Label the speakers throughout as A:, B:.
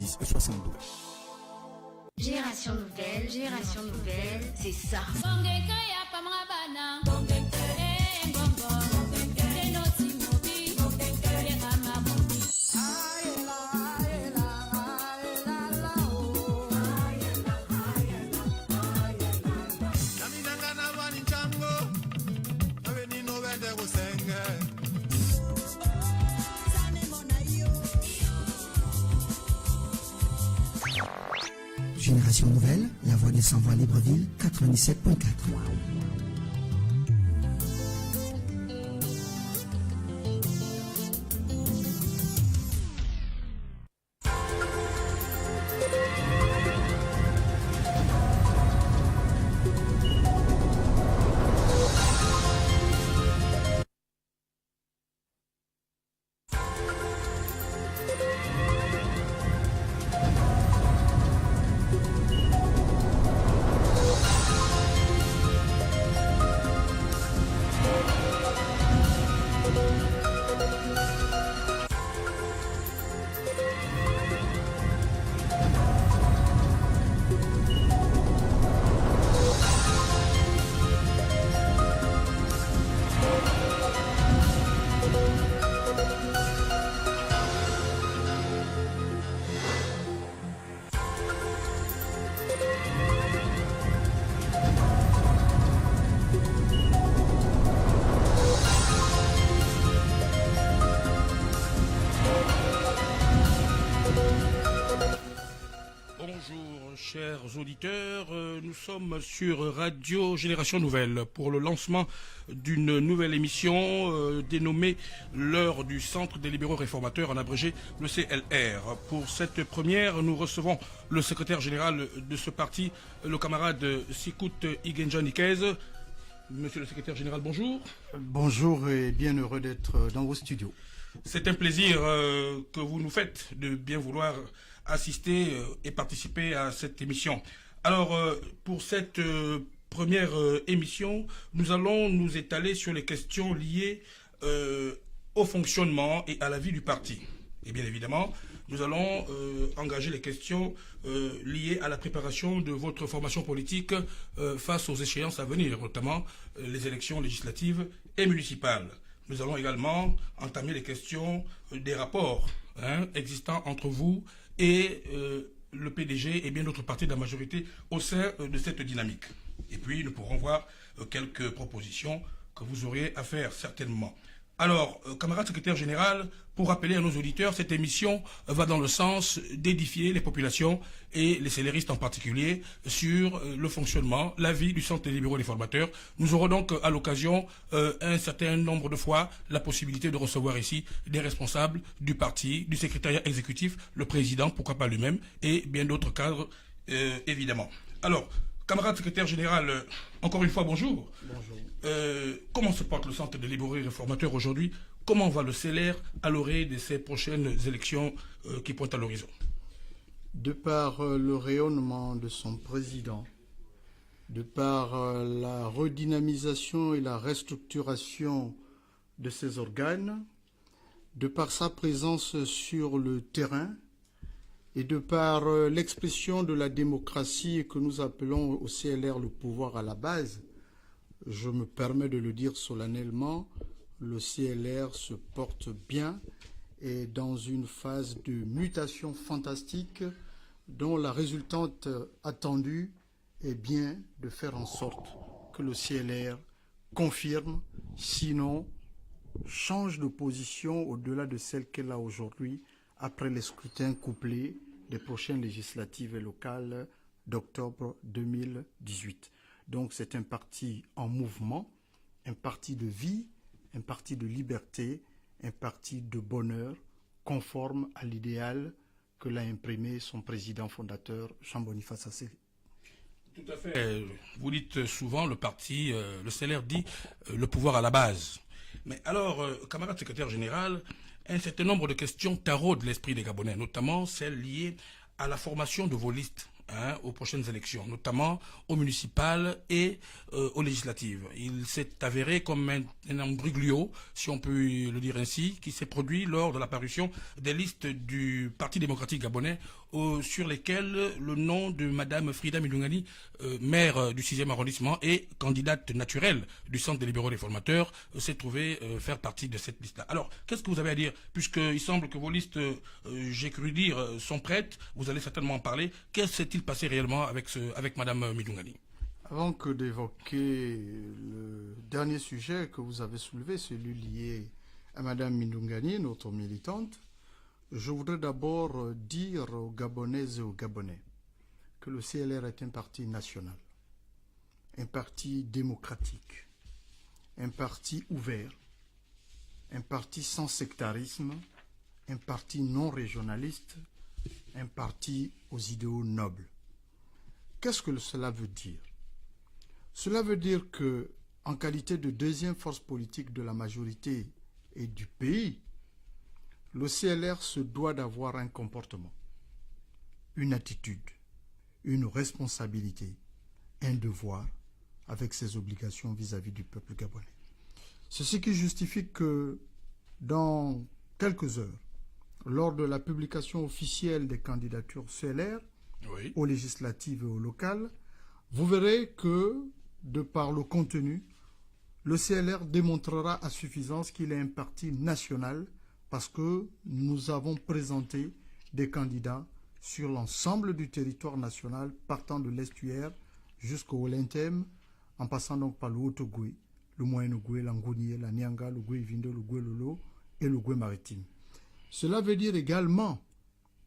A: 62.
B: Génération nouvelle, c'est ça.
C: Génération Nouvelle, la voix des sans-voix Libreville, 97.4.
D: Chers auditeurs, nous sommes sur Radio Génération Nouvelle pour le lancement d'une nouvelle émission dénommée l'heure du Centre des libéraux réformateurs, en abrégé le CLR. Pour cette première, nous recevons le secrétaire général de ce parti, le camarade Sikout Igenja Nikez. Monsieur le secrétaire général, bonjour.
E: Bonjour et bien heureux d'être dans vos studios.
D: C'est un plaisir que vous nous faites de bien vouloir assister et participer à cette émission. Alors, pour cette première émission, nous allons nous étaler sur les questions liées au fonctionnement et à la vie du parti. Et bien évidemment, nous allons engager les questions liées à la préparation de votre formation politique face aux échéances à venir, notamment les élections législatives et municipales. Nous allons également entamer les questions des rapports existants entre vous et le PDG et bien d'autres partis de la majorité au sein de cette dynamique. Et puis nous pourrons voir quelques propositions que vous auriez à faire certainement. Alors, camarade secrétaire général, pour rappeler à nos auditeurs, cette émission va dans le sens d'édifier les populations et les céléristes en particulier sur le fonctionnement, la vie du Centre des libéraux réformateurs. Nous aurons donc à l'occasion un certain nombre de fois la possibilité de recevoir ici des responsables du parti, du secrétariat exécutif, le président, pourquoi pas lui-même, et bien d'autres cadres, évidemment. Alors, camarade secrétaire général, encore une fois, bonjour.
E: Bonjour.
D: Comment se porte le Centre des libéraux réformateurs aujourd'hui? Comment va le CLR à l'orée de ces prochaines élections qui pointent à l'horizon?
E: De par le rayonnement de son président, de par la redynamisation et la restructuration de ses organes, de par sa présence sur le terrain et de par l'expression de la démocratie que nous appelons au CLR le pouvoir à la base, je me permets de le dire solennellement, le CLR se porte bien et dans une phase de mutation fantastique dont la résultante attendue est bien de faire en sorte que le CLR confirme, sinon change de position au-delà de celle qu'elle a aujourd'hui après les scrutins couplés des prochaines législatives et locales d'octobre 2018. Donc c'est un parti en mouvement, un parti de vie, un parti de liberté, un parti de bonheur, conforme à l'idéal que l'a imprimé son président fondateur, Jean-Boniface Asseli.
D: Tout à fait. Vous dites souvent, le parti, le CLR dit le pouvoir à la base. Mais alors, camarade secrétaire général, un certain nombre de questions taraudent l'esprit des Gabonais, notamment celles liées à la formation de vos listes aux prochaines élections, notamment aux municipales et aux législatives. Il s'est avéré comme un embruglio, si on peut le dire ainsi, qui s'est produit lors de l'apparition des listes du Parti démocratique gabonais sur lesquels le nom de Madame Frida Milungani, maire du 6e arrondissement et candidate naturelle du Centre des libéraux réformateurs, s'est trouvé faire partie de cette liste-là. Alors, qu'est-ce que vous avez à dire? Puisqu'il semble que vos listes, j'ai cru dire, sont prêtes, vous allez certainement en parler. Qu'est-ce qui s'est-il passé réellement avec Madame Milungani?
E: Avant que d'évoquer le dernier sujet que vous avez soulevé, celui lié à Madame Milungani, notre militante, je voudrais d'abord dire aux Gabonaises et aux Gabonais que le CLR est un parti national, un parti démocratique, un parti ouvert, un parti sans sectarisme, un parti non régionaliste, un parti aux idéaux nobles. Qu'est-ce que cela veut dire? Cela veut dire que, en qualité de deuxième force politique de la majorité et du pays, le CLR se doit d'avoir un comportement, une attitude, une responsabilité, un devoir avec ses obligations vis-à-vis du peuple gabonais. C'est ce qui justifie que dans quelques heures, lors de la publication officielle des candidatures CLR,
D: Oui.
E: aux législatives et aux locales, vous verrez que, de par le contenu, le CLR démontrera à suffisance qu'il est un parti national parce que nous avons présenté des candidats sur l'ensemble du territoire national, partant de l'estuaire jusqu'au Lentem, en passant donc par le Haut-Ogooué, le Moyen-Ogooué, l'Angonié, la Nianga, le Goué-Vindo, le Goué-Lolo et le Goué-Maritime. Cela veut dire également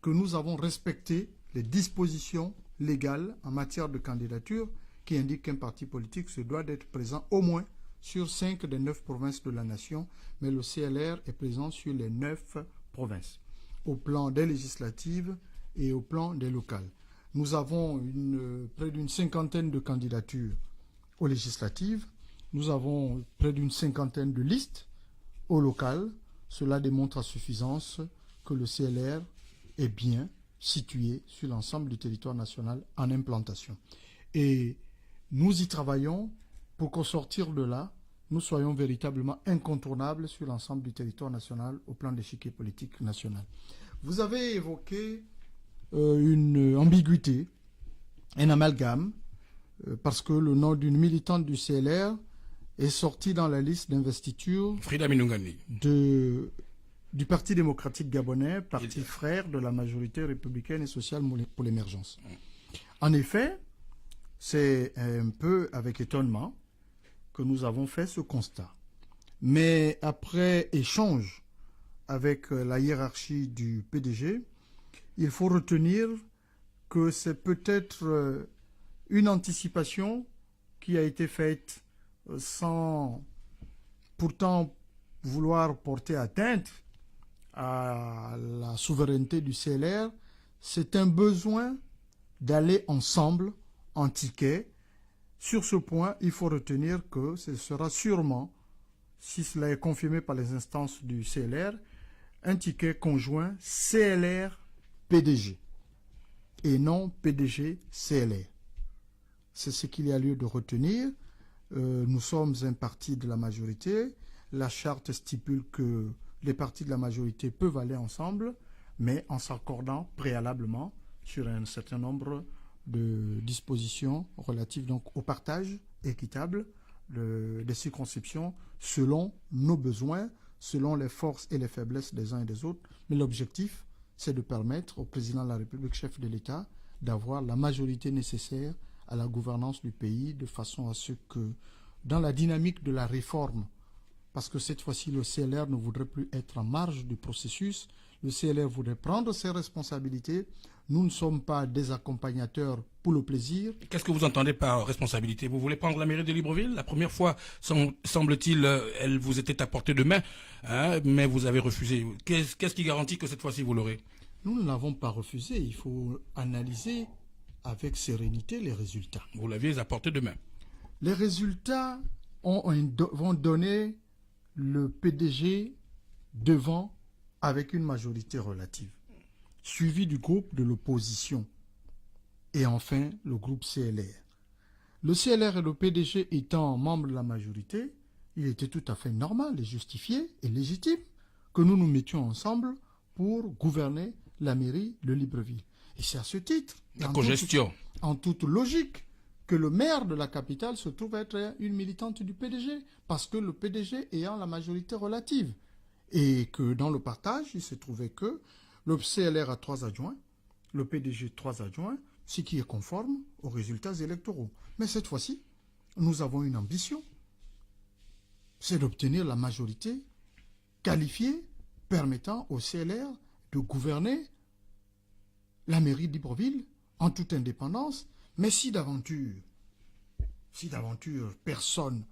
E: que nous avons respecté les dispositions légales en matière de candidature qui indiquent qu'un parti politique se doit d'être présent au moins sur 5 des 9 provinces de la nation, mais le CLR est présent sur les 9 provinces, au plan des législatives et au plan des locales. Nous avons près d'une cinquantaine de candidatures aux législatives, nous avons près d'une cinquantaine de listes aux locales. Cela démontre à suffisance que le CLR est bien situé sur l'ensemble du territoire national en implantation. Et nous y travaillons pour qu'au sortir de là, nous soyons véritablement incontournables sur l'ensemble du territoire national au plan d'échiquier politique national. Vous avez évoqué une ambiguïté, un amalgame, parce que le nom d'une militante du CLR est sorti dans la liste d'investiture
D: Frida Milungani.
E: Du Parti démocratique gabonais, parti frère de la majorité républicaine et sociale pour l'émergence. En effet, c'est un peu avec étonnement que nous avons fait ce constat. Mais après échange avec la hiérarchie du PDG, il faut retenir que c'est peut-être une anticipation qui a été faite sans pourtant vouloir porter atteinte à la souveraineté du CLR. C'est un besoin d'aller ensemble en ticket. Sur ce point, il faut retenir que ce sera sûrement, si cela est confirmé par les instances du CLR, un ticket conjoint CLR-PDG et non PDG-CLR. C'est ce qu'il y a lieu de retenir. Nous sommes un parti de la majorité. La charte stipule que les partis de la majorité peuvent aller ensemble, mais en s'accordant préalablement sur un certain nombre de dispositions relatives donc au partage équitable des circonscriptions selon nos besoins, selon les forces et les faiblesses des uns et des autres. Mais l'objectif, c'est de permettre au président de la République, chef de l'État, d'avoir la majorité nécessaire à la gouvernance du pays, de façon à ce que, dans la dynamique de la réforme, parce que cette fois-ci, le CLR ne voudrait plus être en marge du processus, le CLR voudrait prendre ses responsabilités. Nous ne sommes pas des accompagnateurs pour le plaisir.
D: Qu'est-ce que vous entendez par responsabilité? Vous voulez prendre la mairie de Libreville? La première fois, semble-t-il, elle vous était à portée de main, hein, mais vous avez refusé. Qu'est-ce qui garantit que cette fois-ci, vous l'aurez?
E: Nous ne l'avons pas refusé. Il faut analyser avec sérénité les résultats.
D: Vous l'aviez à portée de main.
E: Les résultats vont donner le PDG devant avec une majorité relative, suivi du groupe de l'opposition et enfin le groupe CLR. Le CLR et le PDG étant membres de la majorité, il était tout à fait normal et justifié et légitime que nous nous mettions ensemble pour gouverner la mairie de Libreville. Et c'est à ce titre,
D: La cogestion.
E: en toute logique, que le maire de la capitale se trouve être une militante du PDG, parce que le PDG ayant la majorité relative. Et que dans le partage, il s'est trouvé que le CLR a 3 adjoints, le PDG 3 adjoints, ce qui est conforme aux résultats électoraux. Mais cette fois-ci, nous avons une ambition, c'est d'obtenir la majorité qualifiée permettant au CLR de gouverner la mairie d'Libreville en toute indépendance. Mais si d'aventure personne,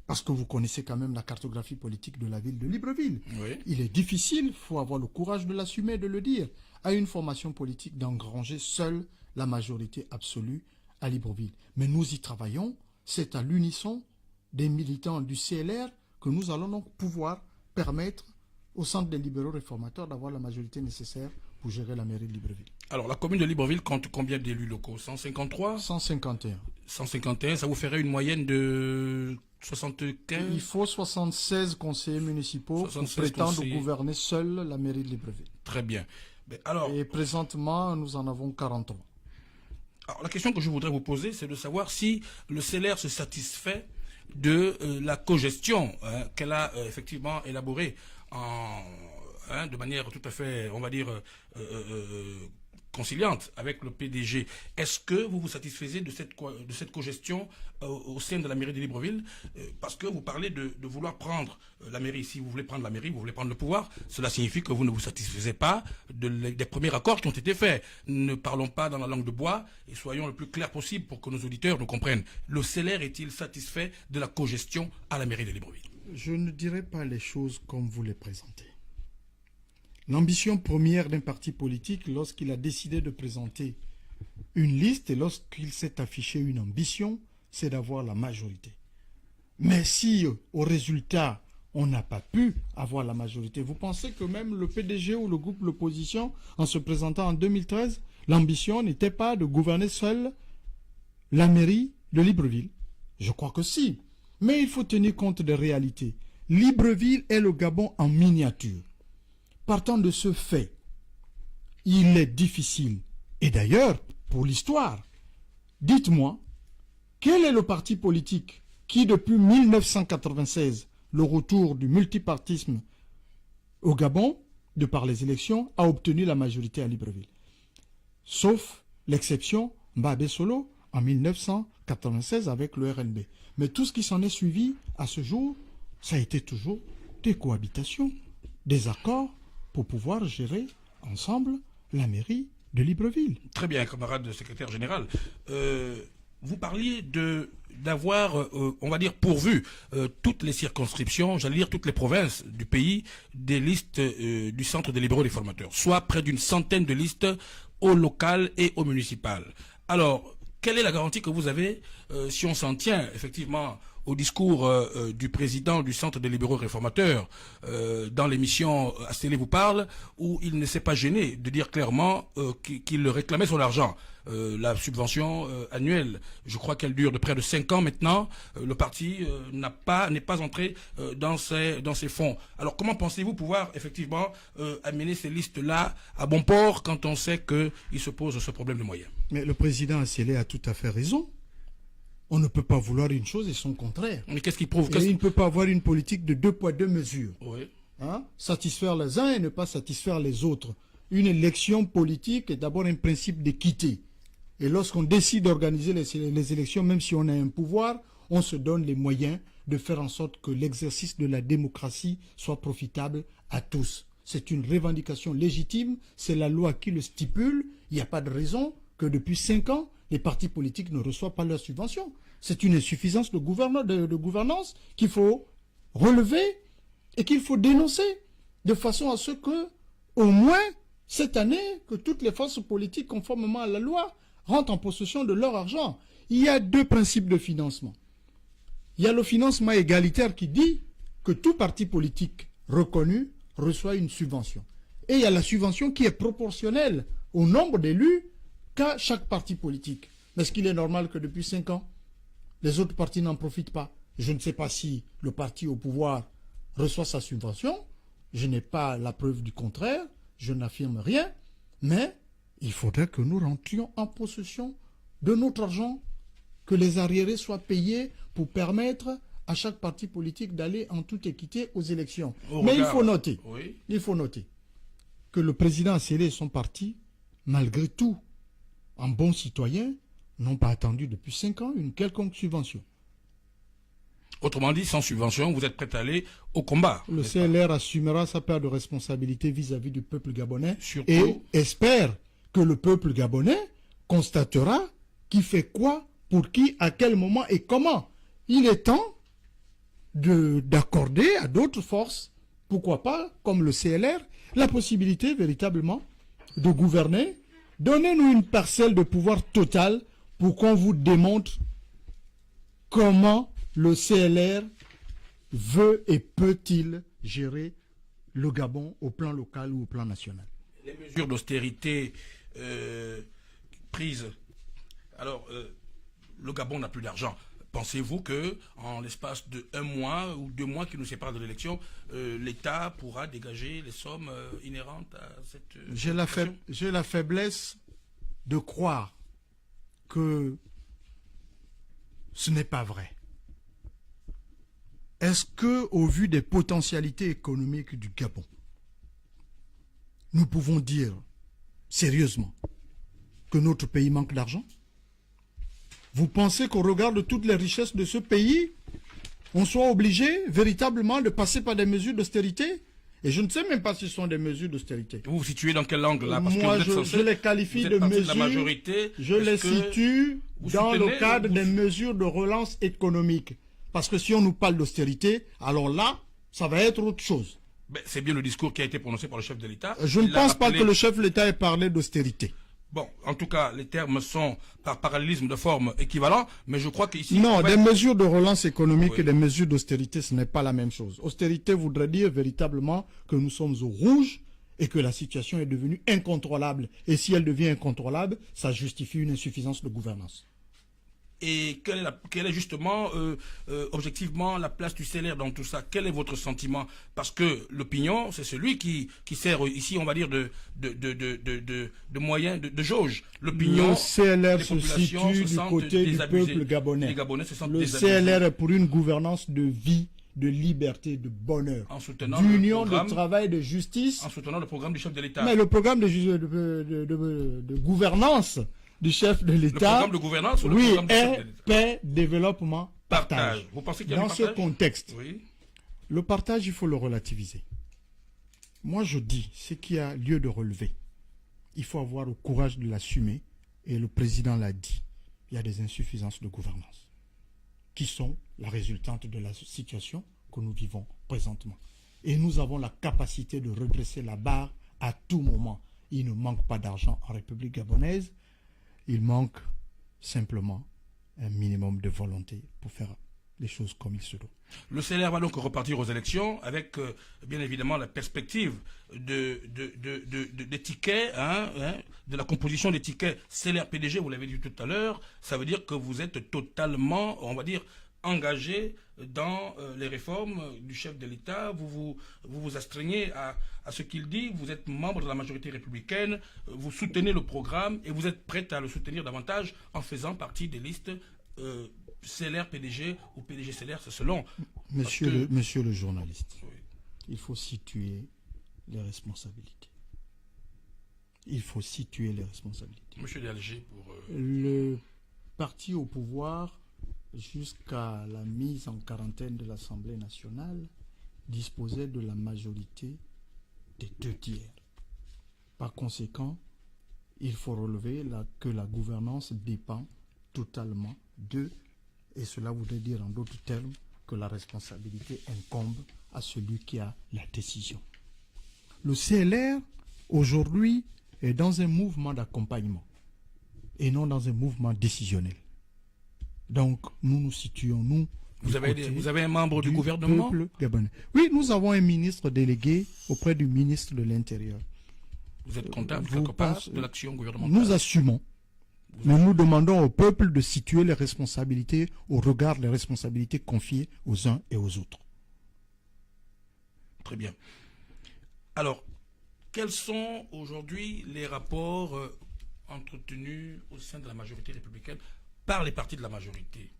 E: parce que vous connaissez quand même la cartographie politique de la ville de Libreville,
D: Oui.
E: il est difficile, il faut avoir le courage de l'assumer et de le dire, à une formation politique d'engranger seule la majorité absolue à Libreville. Mais nous y travaillons, c'est à l'unisson des militants du CLR que nous allons donc pouvoir permettre au Centre des libéraux réformateurs d'avoir la majorité nécessaire pour gérer la mairie de Libreville.
D: Alors, la commune de Libreville compte combien d'élus locaux? 153?
E: 151.
D: 151, ça vous ferait une moyenne de 75?
E: Il faut 76 conseillers municipaux
D: 76
E: pour prétendre
D: conseillers.
E: gouverner seul la mairie de Libreville.
D: Très bien. Mais alors,
E: Et présentement, nous en avons 43.
D: alors, la question que je voudrais vous poser, c'est de savoir si le CLR se satisfait de la cogestion qu'elle a effectivement élaborée de manière tout à fait, on va dire, conciliante avec le PDG. Est-ce que vous vous satisfaisez de cette cogestion au sein de la mairie de Libreville? Parce que vous parlez de vouloir prendre la mairie. Si vous voulez prendre la mairie, vous voulez prendre le pouvoir, cela signifie que vous ne vous satisfaisez pas des premiers accords qui ont été faits. Ne parlons pas dans la langue de bois et soyons le plus clair possible pour que nos auditeurs nous comprennent. Le CLR est-il satisfait de la cogestion à la mairie de Libreville?
E: Je ne dirais pas les choses comme vous les présentez. L'ambition première d'un parti politique, lorsqu'il a décidé de présenter une liste et lorsqu'il s'est affiché une ambition, c'est d'avoir la majorité. Mais si au résultat, on n'a pas pu avoir la majorité, vous pensez que même le PDG ou le groupe de l'opposition, en se présentant en 2013, l'ambition n'était pas de gouverner seul la mairie de Libreville? Je crois que si. Mais il faut tenir compte des réalités. Libreville est le Gabon en miniature. Partant de ce fait, il est difficile. Et d'ailleurs, pour l'histoire, dites-moi, quel est le parti politique qui, depuis 1996, le retour du multipartisme au Gabon, de par les élections, a obtenu la majorité à Libreville? Sauf l'exception Mbabé Solo en 1996 avec le RNB. Mais tout ce qui s'en est suivi à ce jour, ça a été toujours des cohabitations, des accords pour pouvoir gérer ensemble la mairie de Libreville.
D: Très bien, camarade secrétaire général. Vous parliez d'avoir, on va dire, pourvu toutes les circonscriptions, j'allais dire toutes les provinces du pays, des listes du Centre des libéraux réformateurs, soit près d'une centaine de listes au local et au municipal. Alors, quelle est la garantie que vous avez, si on s'en tient effectivement au discours du président du Centre des libéraux réformateurs dans l'émission Astélé vous parle, où il ne s'est pas gêné de dire clairement qu'il réclamait son argent. La subvention annuelle, je crois qu'elle dure de près de 5 ans maintenant. Le parti n'est pas entré dans ces fonds. Alors comment pensez-vous pouvoir effectivement amener ces listes-là à bon port quand on sait qu'il se pose ce problème de moyens?
E: Mais le président Assélé a tout à fait raison. On ne peut pas vouloir une chose et son contraire.
D: Mais qu'est-ce qui prouve?
E: Et il ne peut pas avoir une politique de 2 poids 2 mesures.
D: Oui.
E: Satisfaire les uns et ne pas satisfaire les autres. Une élection politique est d'abord un principe d'équité. Et lorsqu'on décide d'organiser les élections, même si on a un pouvoir, on se donne les moyens de faire en sorte que l'exercice de la démocratie soit profitable à tous. C'est une revendication légitime, c'est la loi qui le stipule. Il n'y a pas de raison que depuis 5 ans, les partis politiques ne reçoivent pas leurs subventions. C'est une insuffisance de gouvernance qu'il faut relever et qu'il faut dénoncer de façon à ce que, au moins, cette année, que toutes les forces politiques, conformément à la loi, rentrent en possession de leur argent. Il y a 2 principes de financement. Il y a le financement égalitaire qui dit que tout parti politique reconnu reçoit une subvention. Et il y a la subvention qui est proportionnelle au nombre d'élus qu'a chaque parti politique. Mais est-ce qu'il est normal que depuis 5 ans, les autres partis n'en profitent pas? Je ne sais pas si le parti au pouvoir reçoit sa subvention. Je n'ai pas la preuve du contraire. Je n'affirme rien. Mais il faudrait que nous rentrions en possession de notre argent, que les arriérés soient payés pour permettre à chaque parti politique d'aller en toute équité aux élections. Mais il faut noter, que le président a scellé son parti, malgré tout, en bon citoyen, n'ont pas attendu depuis 5 ans une quelconque subvention.
D: Autrement dit, sans subvention, vous êtes prêt à aller au combat.
E: Le CLR assumera sa part de responsabilité vis-à-vis du peuple gabonais
D: Surtout,
E: et espère que le peuple gabonais constatera qui fait quoi, pour qui, à quel moment et comment. Il est temps d'accorder à d'autres forces, pourquoi pas, comme le CLR, la possibilité véritablement de gouverner. Donnez-nous une parcelle de pouvoir total pour qu'on vous démontre comment le CLR veut et peut-il gérer le Gabon au plan local ou au plan national.
D: Les mesures d'austérité prises, alors le Gabon n'a plus d'argent. Pensez-vous que en l'espace de 1 mois ou 2 mois qui nous séparent de l'élection, l'État pourra dégager les sommes inhérentes à cette
E: J'ai la faiblesse de croire que ce n'est pas vrai. Est-ce que, au vu des potentialités économiques du Gabon, nous pouvons dire sérieusement que notre pays manque d'argent? Vous pensez qu'au regard de toutes les richesses de ce pays, on soit obligé véritablement de passer par des mesures d'austérité? Et je ne sais même pas si ce sont des mesures d'austérité.
D: Vous vous situez dans quel angle là?
E: Parce moi, que je les qualifie de mesures.
D: La majorité,
E: je les situe dans le cadre des mesures de relance économique. Parce que si on nous parle d'austérité, alors là, ça va être autre chose.
D: C'est bien le discours qui a été prononcé par le chef de l'État.
E: Je ne pense pas que le chef de l'État ait parlé d'austérité.
D: Bon, en tout cas, les termes sont par parallélisme de forme équivalents, mais je crois qu'ici...
E: Non, des mesures de relance économique et des mesures d'austérité, ce n'est pas la même chose. Austérité voudrait dire véritablement que nous sommes au rouge et que la situation est devenue incontrôlable. Et si elle devient incontrôlable, ça justifie une insuffisance de gouvernance.
D: Et quelle est justement, objectivement, la place du CLR dans tout ça? Quel est votre sentiment? Parce que l'opinion, c'est celui qui sert ici, on va dire, de moyen, de jauge. L'opinion,
E: le CLR se situe du côté du peuple gabonais.
D: Les Gabonais se sentent
E: le
D: désabusés.
E: CLR est pour une gouvernance de vie, de liberté, de bonheur, d'union, de travail, de justice.
D: En soutenant le programme du chef de l'État.
E: Mais le programme de gouvernance du chef de l'État,
D: le programme de gouvernance ou le
E: oui,
D: programme du chef de l'État?
E: Paix, développement, partage.
D: Vous pensez qu'il y a
E: dans
D: un partage?
E: Ce contexte,
D: oui.
E: Le partage, il faut le relativiser. Moi, je dis, ce qui a lieu de relever, il faut avoir le courage de l'assumer, et le président l'a dit, il y a des insuffisances de gouvernance qui sont la résultante de la situation que nous vivons présentement. Et nous avons la capacité de redresser la barre à tout moment. Il ne manque pas d'argent en République gabonaise. Il manque simplement un minimum de volonté pour faire les choses comme il se doit.
D: Le CLR va donc repartir aux élections avec, bien évidemment, la perspective des tickets, de la composition des tickets CLR-PDG, vous l'avez dit tout à l'heure. Ça veut dire que vous êtes totalement, on va dire, engagé dans les réformes du chef de l'État, vous vous astreignez à ce qu'il dit, vous êtes membre de la majorité républicaine, vous soutenez le programme et vous êtes prêt à le soutenir davantage en faisant partie des listes CLR-PDG ou PDG-CLR, c'est selon.
E: Monsieur le journaliste,
D: oui.
E: Il faut situer les responsabilités. Il faut situer les responsabilités.
D: Monsieur D'Alger, pour...
E: Le parti au pouvoir, jusqu'à la mise en quarantaine de l'Assemblée nationale, disposait de la majorité des 2 tiers. Par conséquent, il faut relever que la gouvernance dépend totalement d'eux, et cela voudrait dire en d'autres termes que la responsabilité incombe à celui qui a la décision. Le CLR, aujourd'hui, est dans un mouvement d'accompagnement et non dans un mouvement décisionnel. Donc, nous nous situons, nous...
D: Vous avez un membre du gouvernement?
E: Oui, nous avons un ministre délégué auprès du ministre de l'Intérieur.
D: Vous êtes comptable quelque part de l'action gouvernementale?
E: Nous assumons. Mais nous demandons au peuple de situer les responsabilités au regard des responsabilités confiées aux uns et aux autres.
D: Très bien. Alors, quels sont aujourd'hui les rapports entretenus au sein de la majorité républicaine par les partis de la majorité.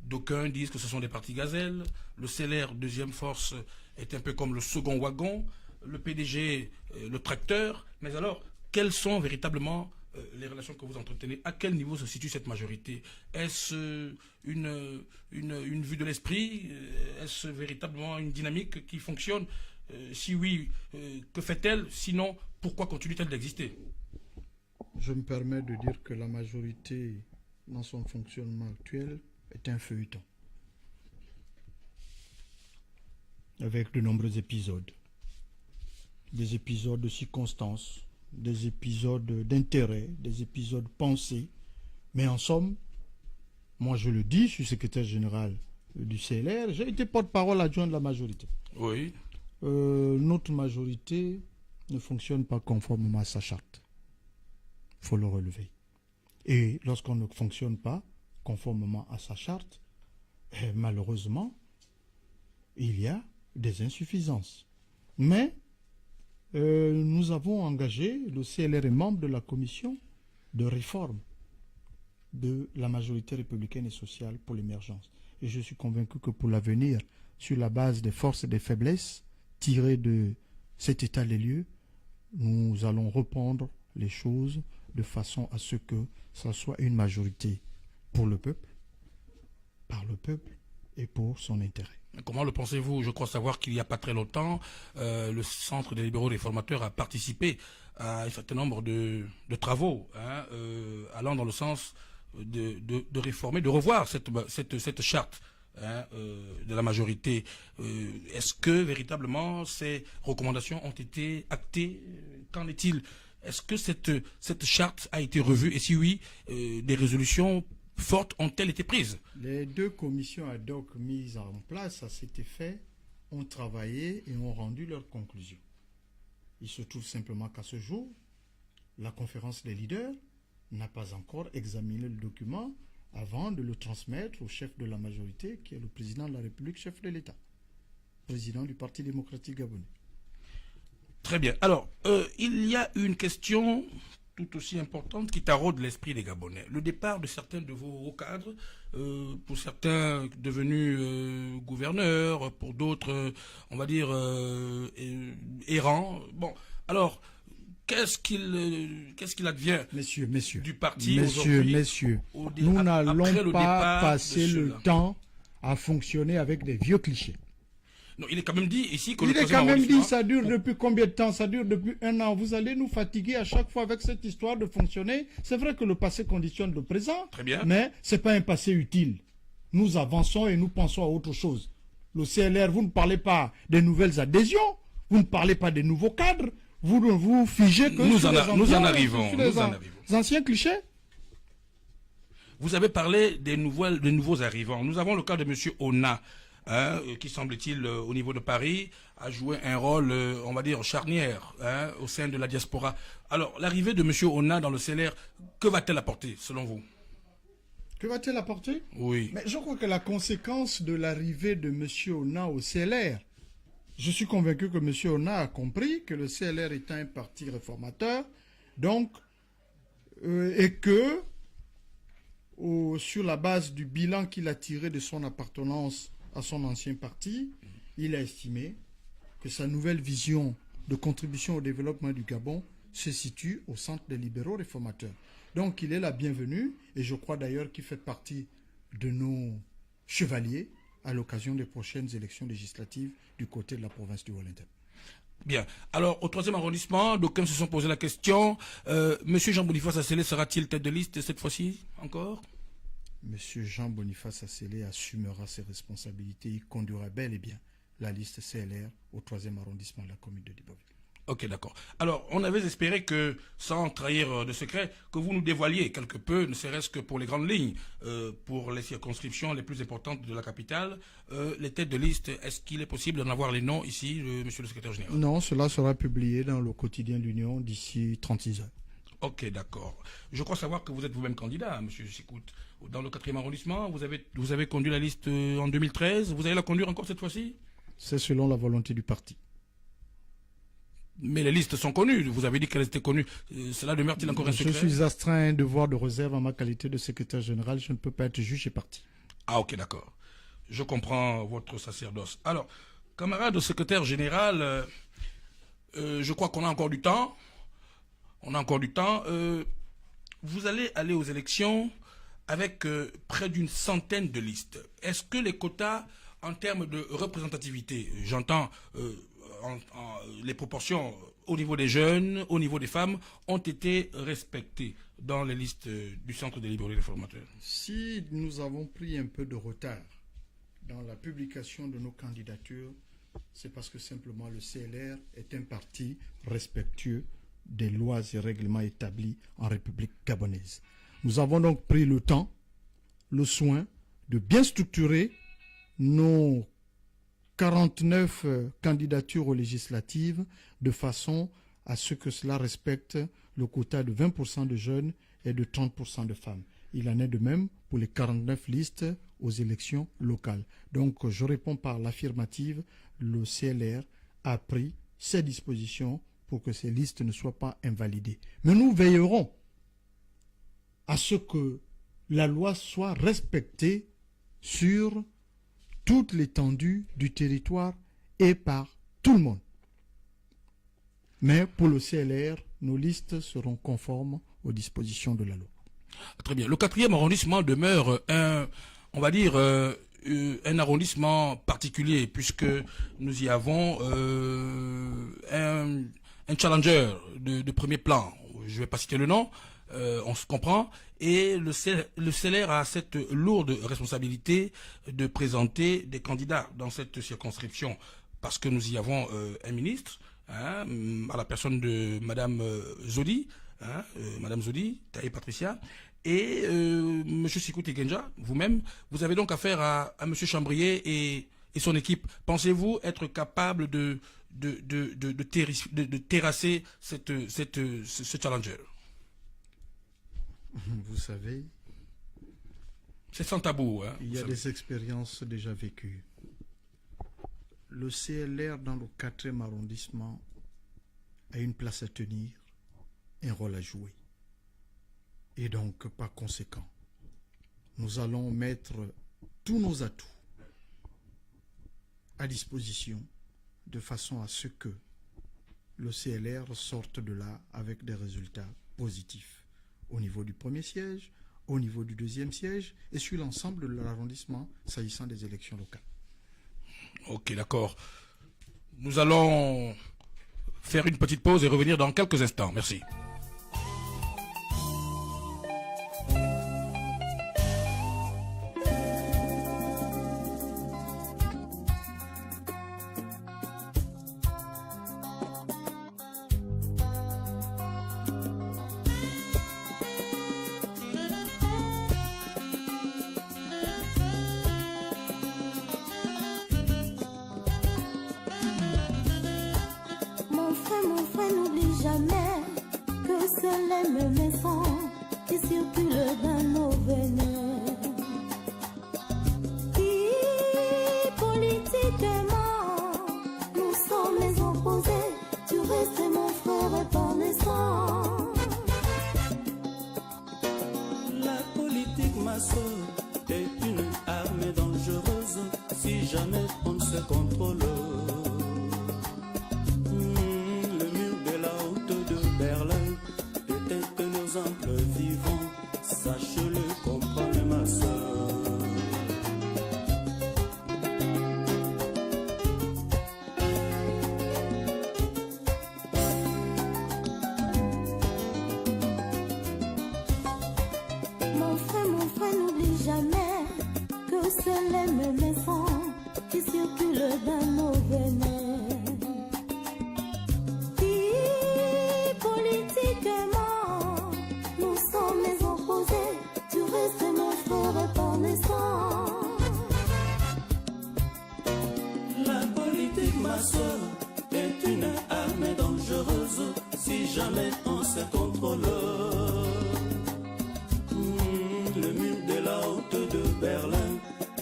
D: D'aucuns disent que ce sont des partis gazelles. Le CLR, deuxième force, est un peu comme le second wagon. Le PDG, le tracteur. Mais alors, quelles sont véritablement les relations que vous entretenez? À quel niveau se situe cette majorité? Est-ce une vue de l'esprit? Est-ce véritablement une dynamique qui fonctionne? Si oui, que fait-elle? Sinon, pourquoi continue-t-elle d'exister?
E: Je me permets de dire que la majorité, dans son fonctionnement actuel, est un feuilleton. Avec de nombreux épisodes. Des épisodes de circonstances, des épisodes d'intérêt, des épisodes pensés. Mais en somme, moi je le dis, je suis secrétaire général du CLR, j'ai été porte-parole adjoint de la majorité.
D: Oui.
E: Notre majorité ne fonctionne pas conformément à sa charte. Il faut le relever. Et lorsqu'on ne fonctionne pas conformément à sa charte, malheureusement, il y a des insuffisances. Mais nous avons engagé, le CLR est membre de la commission de réforme de la majorité républicaine et sociale pour l'émergence. Et je suis convaincu que pour l'avenir, sur la base des forces et des faiblesses tirées de cet état des lieux, nous allons reprendre les choses de façon à ce que ça soit une majorité pour le peuple, par le peuple et pour son intérêt.
D: Comment le pensez-vous? Je crois savoir qu'il n'y a pas très longtemps, le Centre des libéraux réformateurs a participé à un certain nombre de travaux allant dans le sens de réformer, de revoir cette charte de la majorité. Est-ce que véritablement ces recommandations ont été actées? Qu'en est-il? Est-ce que cette charte a été revue? Et si oui, des résolutions fortes ont-elles été prises?
E: Les deux commissions ad hoc mises en place à cet effet ont travaillé et ont rendu leurs conclusions. Il se trouve simplement qu'à ce jour, la conférence des leaders n'a pas encore examiné le document avant de le transmettre au chef de la majorité, qui est le président de la République, chef de l'État, président du Parti démocratique gabonais.
D: Très bien. Alors, il y a une question tout aussi importante qui taraude l'esprit des Gabonais. Le départ de certains de vos hauts cadres, pour certains devenus gouverneurs, pour d'autres, on va dire, errants. Bon, alors, qu'est-ce qu'il advient du parti aujourd'hui?
E: Messieurs, nous n'allons pas passer le temps à fonctionner avec des vieux clichés.
D: Non, il est quand même dit ici que
E: il est quand même dit, ça dure depuis combien de temps? Ça dure depuis 1 an. Vous allez nous fatiguer à chaque fois avec cette histoire de fonctionner. C'est vrai que le passé conditionne le présent.
D: Très bien.
E: Mais ce n'est pas un passé utile. Nous avançons et nous pensons à autre chose. Le CLR, vous ne parlez pas des nouvelles adhésions. Vous ne parlez pas des nouveaux cadres. Vous figez que
D: nous en arrivons.
E: Anciens clichés.
D: Vous avez parlé des nouveaux arrivants. Nous avons le cas de M. Ona. Qui semble-t-il au niveau de Paris a joué un rôle, on va dire, charnière au sein de la diaspora. Alors, l'arrivée de M. Ona dans le CLR, que va-t-elle apporter, selon vous?
E: Que va-t-elle apporter?
D: Oui.
E: Mais je crois que la conséquence de l'arrivée de M. Ona au CLR, je suis convaincu que M. Ona a compris que le CLR est un parti réformateur, donc, et que, sur la base du bilan qu'il a tiré de son appartenance à son ancien parti, il a estimé que sa nouvelle vision de contribution au développement du Gabon se situe au centre des libéraux réformateurs. Donc il est la bienvenue, et je crois d'ailleurs qu'il fait partie de nos chevaliers à l'occasion des prochaines élections législatives du côté de la province du Wellington.
D: Bien. Alors, au 3e arrondissement, d'aucuns se sont posé la question, M. Jean-Boniface Assélé sera-t-il tête de liste cette fois-ci encore?
E: Monsieur Jean-Boniface Assélé assumera ses responsabilités. Il conduira bel et bien la liste CLR au 3e arrondissement de la commune de Libreville.
D: Ok, d'accord. Alors, on avait espéré que, sans trahir de secret, que vous nous dévoiliez quelque peu, ne serait-ce que pour les grandes lignes, pour les circonscriptions les plus importantes de la capitale, les têtes de liste. Est-ce qu'il est possible d'en avoir les noms ici, monsieur le secrétaire général?
E: Non, cela sera publié dans le quotidien de l'Union d'ici 36 heures.
D: Ok, d'accord. Je crois savoir que vous êtes vous-même candidat, monsieur Sikout. Dans le 4e arrondissement, vous avez conduit la liste en 2013. Vous allez la conduire encore cette fois-ci?
E: C'est selon la volonté du parti.
D: Mais les listes sont connues. Vous avez dit qu'elles étaient connues. Cela demeure-t-il encore un secret?
E: Je suis astreint à un devoir de réserve en ma qualité de secrétaire général. Je ne peux pas être juge et partie.
D: Ah, ok, d'accord. Je comprends votre sacerdoce. Alors, camarade secrétaire général, je crois qu'on a encore du temps. On a encore du temps. Vous allez aller aux élections avec près d'une centaine de listes. Est-ce que les quotas, en termes de représentativité, j'entends les proportions au niveau des jeunes, au niveau des femmes, ont été respectées dans les listes du Centre des libéraux réformateurs?
E: Si nous avons pris un peu de retard dans la publication de nos candidatures, c'est parce que simplement le CLR est un parti respectueux des lois et règlements établis en République gabonaise. Nous avons donc pris le temps, le soin de bien structurer nos 49 candidatures aux législatives de façon à ce que cela respecte le quota de 20% de jeunes et de 30% de femmes. Il en est de même pour les 49 listes aux élections locales. Donc je réponds par l'affirmative, le CLR a pris ses dispositions pour que ces listes ne soient pas invalidées. Mais nous veillerons à ce que la loi soit respectée sur toute l'étendue du territoire et par tout le monde. Mais pour le CLR, nos listes seront conformes aux dispositions de la loi.
D: Très bien. Le 4e arrondissement demeure un arrondissement particulier puisque nous y avons un challenger de premier plan. Je ne vais pas citer le nom, on se comprend. Et le CLR a cette lourde responsabilité de présenter des candidats dans cette circonscription parce que nous y avons un ministre, à la personne de Madame Zodi, Madame Zodi, Taï Patricia, et Monsieur Sikouti Genja, vous-même, vous avez donc affaire à Monsieur Chambrier et son équipe. Pensez-vous être capable de terrasser ce challenger?
E: Vous savez,
D: c'est sans tabou.
E: Il y a des expériences déjà vécues. Le CLR dans le 4e arrondissement a une place à tenir, un rôle à jouer. Et donc, par conséquent, nous allons mettre tous nos atouts à disposition de façon à ce que le CLR sorte de là avec des résultats positifs au niveau du premier siège, au niveau du 2e siège et sur l'ensemble de l'arrondissement s'agissant des élections locales.
D: Ok, d'accord. Nous allons faire une petite pause et revenir dans quelques instants. Merci.
A: Mon frère, n'oublie jamais que c'est les mêmes sons qui circulent dans nos veines. Qui, politiquement, nous sommes les opposés. Tu restes mon frère et par naissance.
F: La politique, ma soeur, est une arme dangereuse si jamais on ne se contrôle.
A: Mon frère, n'oublie jamais que c'est les mêmes sons qui circulent dans nos veines. Qui, politiquement, nous sommes les opposés. Tu restes mon frère et par naissance.
F: La politique, ma soeur, est une arme dangereuse si jamais on se contrôle. Le mur de la haute de Berlin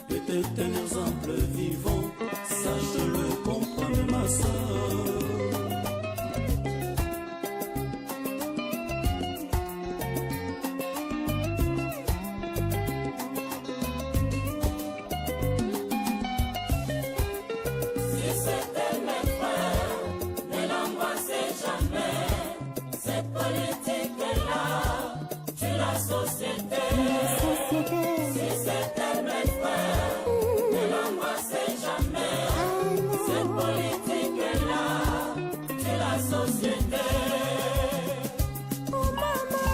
F: était un exemple vivant, sache-le comprendre. société.
A: Si
F: c'est elle, mes frères, ne l'embrassez jamais. Cette politique-là, c'est la société.
A: Oh maman,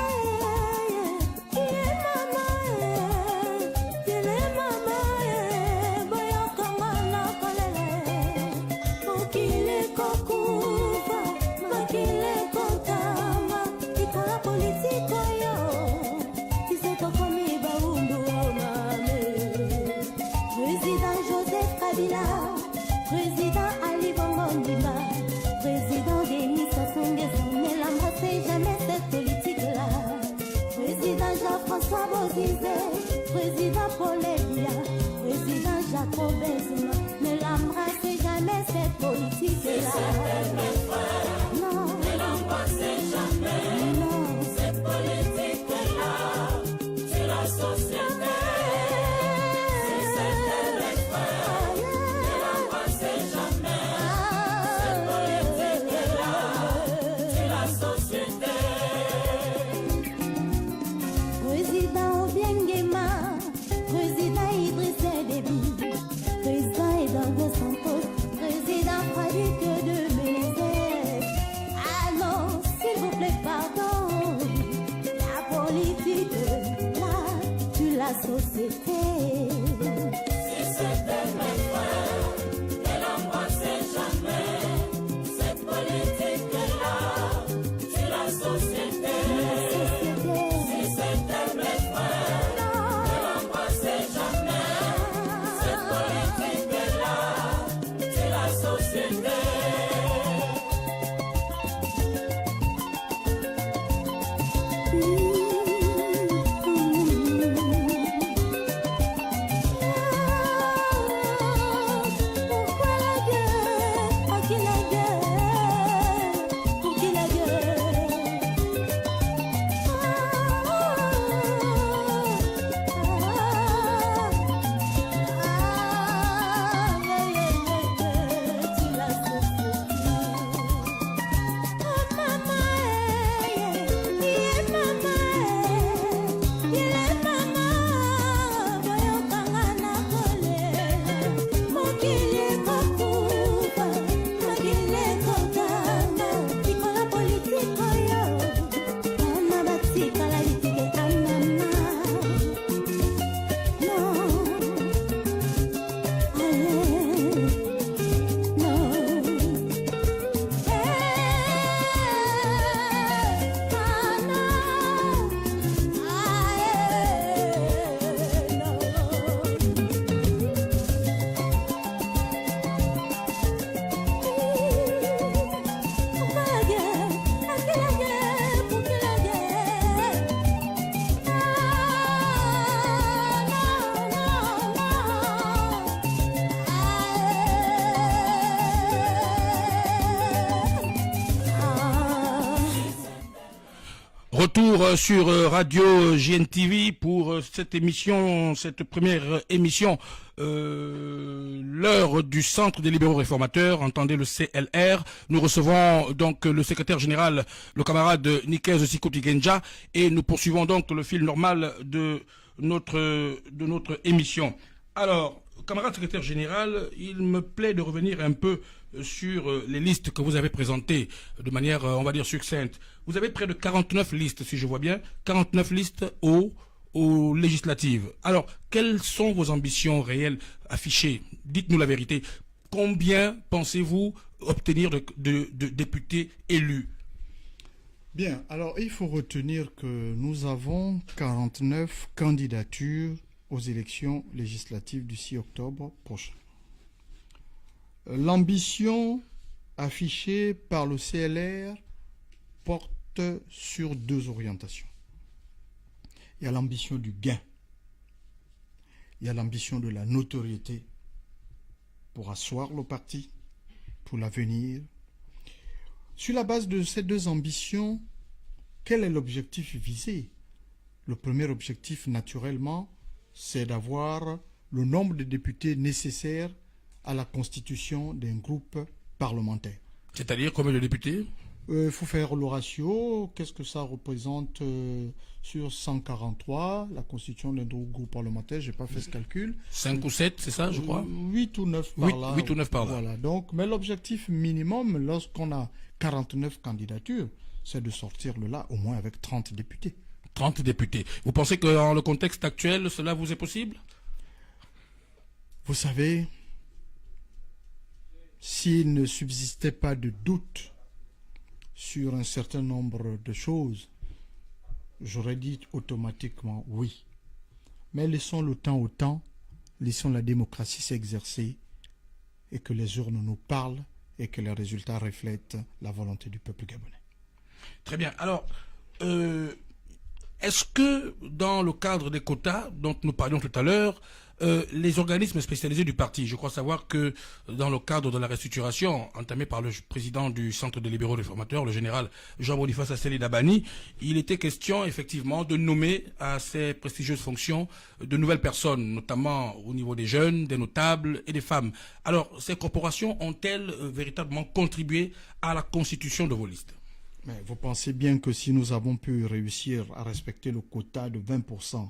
A: Président Joseph Kabila, Président Ali Bongo Ndimba, Président Denis Sassou Nguesso, ne l'embrassez jamais cette politique-là. Président Jean-François Bozizé, Président Paul Biya, Président Jacob Zuma, ne l'embrassez jamais cette politique-là. Non,
F: Ne l'embrassez jamais.
A: non.
F: Cette politique-là, c'est la société. Si c'est elle, mes frères, ne l'embrassez jamais. Cette politique-là, c'est la société.
A: Président Obiangema, Président Idrissa Déby, Président Eduardo Santos, Président Fadik de Menezes. Ah non, s'il vous plaît, pardon. La politique, là, de la société.
F: Si c'est elle, mes frères, ne l'embrassez jamais. Cette politique-là, c'est la société. Si c'est elle, mes frères, ne l'embrassez jamais. Cette politique-là, c'est la société.
A: Pourquoi la guerre? À qui la guerre? Pour qui la guerre? Tu la société. Oh maman, il est maman, boyokanga na kolela, mokili kokufa, mokili kokanga, likolo politike oyo, bana batikala litike a mama. Non, allez, non.
D: Retour sur Radio GNTV pour cette émission, cette première émission, l'heure du Centre des libéraux réformateurs, entendez le CLR. Nous recevons donc le secrétaire général, le camarade Nikez Sikoti Genja, et nous poursuivons donc le fil normal de notre émission. Alors, camarade secrétaire général, il me plaît de revenir un peu sur les listes que vous avez présentées de manière, on va dire, succincte. Vous avez près de 49 listes, si je vois bien, 49 listes aux législatives. Alors, quelles sont vos ambitions réelles affichées? Dites-nous la vérité. Combien pensez-vous obtenir de députés élus?
E: Bien, alors il faut retenir que nous avons 49 candidatures aux élections législatives du 6 octobre prochain. L'ambition affichée par le CLR porte sur deux orientations. Il y a l'ambition du gain. Il y a l'ambition de la notoriété pour asseoir le parti pour l'avenir. Sur la base de ces deux ambitions, quel est l'objectif visé? Le premier objectif, naturellement, c'est d'avoir le nombre de députés nécessaires à la constitution d'un groupe parlementaire.
D: C'est-à-dire combien de députés?
E: Il faut faire le ratio. Qu'est-ce que ça représente sur 143, la constitution d'un groupe parlementaire? Je n'ai pas fait ce calcul.
D: 5 ou 7, c'est ça, je crois?
E: 8 ou 9 par là.
D: 8 ou 9 par là.
E: Voilà. Donc, mais l'objectif minimum, lorsqu'on a 49 candidatures, c'est de sortir le là au moins avec 30 députés.
D: 30 députés. Vous pensez que dans le contexte actuel, cela vous est possible?
E: Vous savez, s'il ne subsistait pas de doute sur un certain nombre de choses, j'aurais dit automatiquement oui. Mais laissons le temps au temps, laissons la démocratie s'exercer et que les urnes nous parlent et que les résultats reflètent la volonté du peuple gabonais.
D: Très bien. Alors, est-ce que dans le cadre des quotas dont nous parlions tout à l'heure, les organismes spécialisés du parti, je crois savoir que dans le cadre de la restructuration entamée par le président du Centre des libéraux réformateurs, le général Jean-Boniface Asseli Dabani, il était question effectivement de nommer à ces prestigieuses fonctions de nouvelles personnes, notamment au niveau des jeunes, des notables et des femmes. Alors, ces corporations ont-elles véritablement contribué à la constitution de vos listes?
E: Mais vous pensez bien que si nous avons pu réussir à respecter le quota de 20%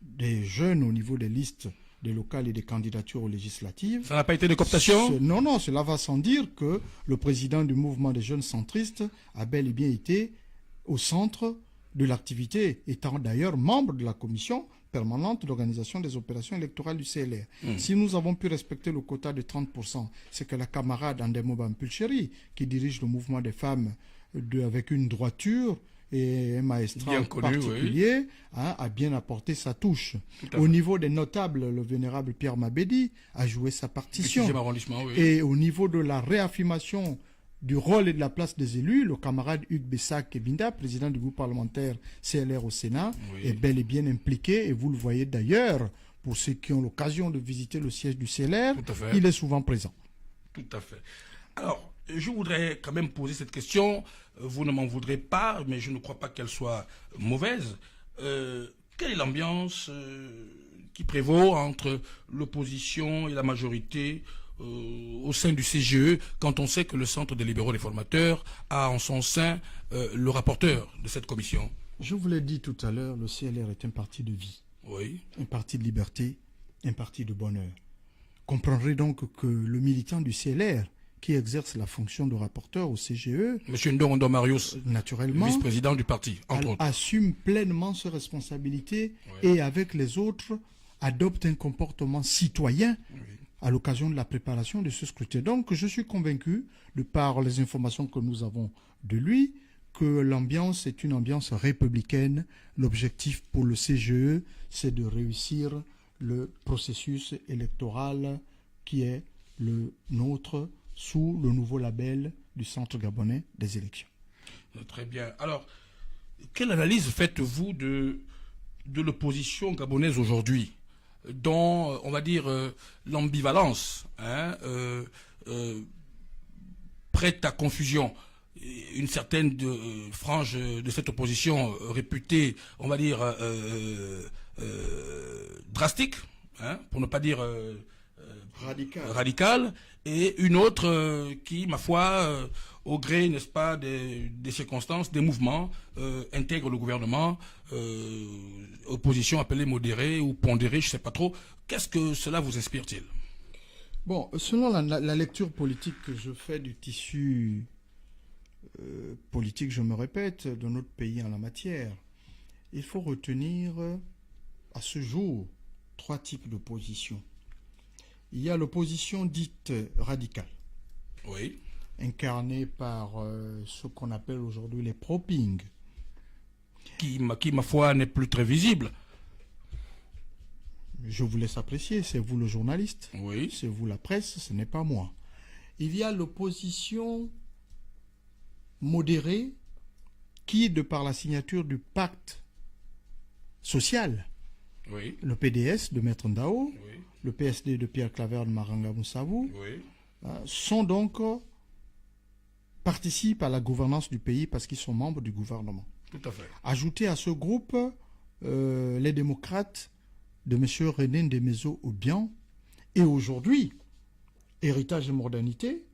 E: des jeunes au niveau des listes des locales et des candidatures aux législatives...
D: Ça n'a pas été de cooptation?
E: Non, cela va sans dire que le président du mouvement des jeunes centristes a bel et bien été au centre de l'activité, étant d'ailleurs membre de la commission permanente d'organisation des opérations électorales du CLR. Si nous avons pu respecter le quota de 30%, c'est que la camarade Andemo Bampulcheri, qui dirige le mouvement des femmes avec une droiture et un maestrat particulier, a bien apporté sa touche. Au niveau des notables, le vénérable Pierre Mabedi a joué sa partition. Et au niveau de la réaffirmation du rôle et de la place des élus, le camarade Hugues Bessac-Kebinda, président du groupe parlementaire CLR au Sénat, est bel et bien impliqué. Et vous le voyez d'ailleurs, pour ceux qui ont l'occasion de visiter le siège du CLR, il est souvent présent.
D: Tout à fait. Alors, je voudrais quand même poser cette question. Vous ne m'en voudrez pas, mais je ne crois pas qu'elle soit mauvaise. Quelle est l'ambiance qui prévaut entre l'opposition et la majorité au sein du CGE, quand on sait que le Centre des libéraux réformateurs a en son sein le rapporteur de cette commission?
E: Je vous l'ai dit tout à l'heure, le CLR est un parti de vie, un parti de liberté, un parti de bonheur. Comprendrez donc que le militant du CLR, qui exerce la fonction de rapporteur au CGE,
D: M. Ndondo Marius,
E: naturellement,
D: vice-président du parti, entre autres,
E: assume pleinement ses responsabilités et avec les autres adopte un comportement citoyen à l'occasion de la préparation de ce scrutin. Donc je suis convaincu, de par les informations que nous avons de lui, que l'ambiance est une ambiance républicaine. L'objectif pour le CGE, c'est de réussir le processus électoral qui est le nôtre sous le nouveau label du Centre gabonais des élections.
D: Très bien. Alors, quelle analyse faites-vous de l'opposition gabonaise aujourd'hui, dont, on va dire, l'ambivalence prête à confusion? Une certaine frange de cette opposition réputée, on va dire, drastique, pour ne pas dire radicale, et une autre qui, ma foi, au gré, n'est-ce pas, des circonstances, des mouvements, intègre le gouvernement, opposition appelée modérée ou pondérée, je ne sais pas trop. Qu'est-ce que cela vous inspire-t-il?
E: Bon, selon la lecture politique que je fais du tissu politique, je me répète, de notre pays en la matière, il faut retenir à ce jour 3 types d'opposition. Il y a l'opposition dite radicale, incarnée par ce qu'on appelle aujourd'hui les pro-ping,
D: qui, ma foi, n'est plus très visible.
E: Je vous laisse apprécier, c'est vous le journaliste, c'est vous la presse, ce n'est pas moi. Il y a l'opposition modérée qui, de par la signature du pacte social, le PDS de Maître Ndao, le PSD de Pierre Claver de Maranga Moussavou, sont donc participent à la gouvernance du pays parce qu'ils sont membres du gouvernement.
D: Tout à fait.
E: Ajoutez à ce groupe les démocrates de M. René Ndemezo Obiang et aujourd'hui, héritage et modernité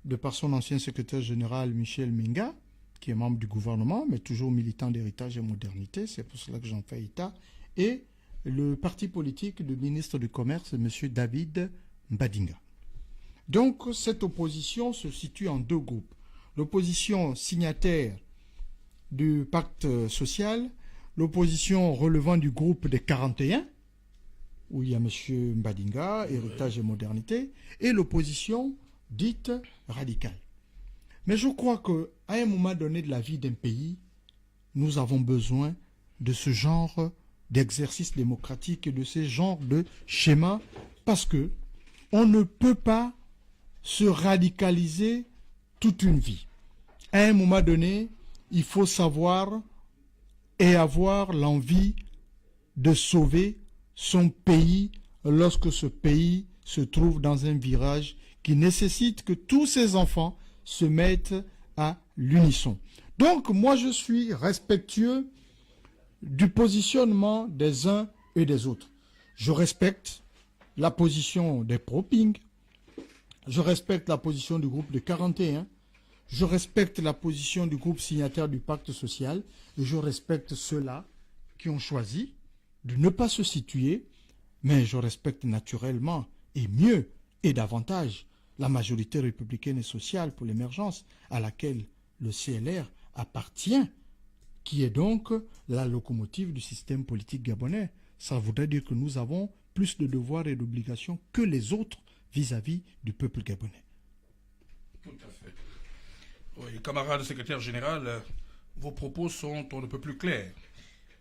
E: de par son ancien secrétaire général Michel Minga, qui est membre du gouvernement, mais toujours militant d'héritage et modernité, c'est pour cela que j'en fais état, et le parti politique du ministre du Commerce, M. David Mbadinga. Donc, cette opposition se situe en deux groupes. L'opposition signataire du pacte social, l'opposition relevant du groupe des 41, où il y a M. Mbadinga, héritage et modernité, et l'opposition dite radicale. Mais je crois qu'à un moment donné de la vie d'un pays, nous avons besoin de ce genre d'exercice démocratique et de ce genre de schéma, parce que on ne peut pas se radicaliser toute une vie. À un moment donné, il faut savoir et avoir l'envie de sauver son pays lorsque ce pays se trouve dans un virage qui nécessite que tous ses enfants se mettent à l'unisson. Donc, moi, je suis respectueux du positionnement des uns et des autres. Je respecte la position des pro-Ping, je respecte la position du groupe de 41, je respecte la position du groupe signataire du pacte social, et je respecte ceux-là qui ont choisi de ne pas se situer, mais je respecte naturellement, et mieux, et davantage, la majorité républicaine et sociale pour l'émergence, à laquelle le CLR appartient, qui est donc la locomotive du système politique gabonais. Ça voudrait dire que nous avons plus de devoirs et d'obligations que les autres vis-à-vis du peuple gabonais.
D: Tout à fait. Oui, camarade secrétaire général, vos propos sont on ne peut plus clairs.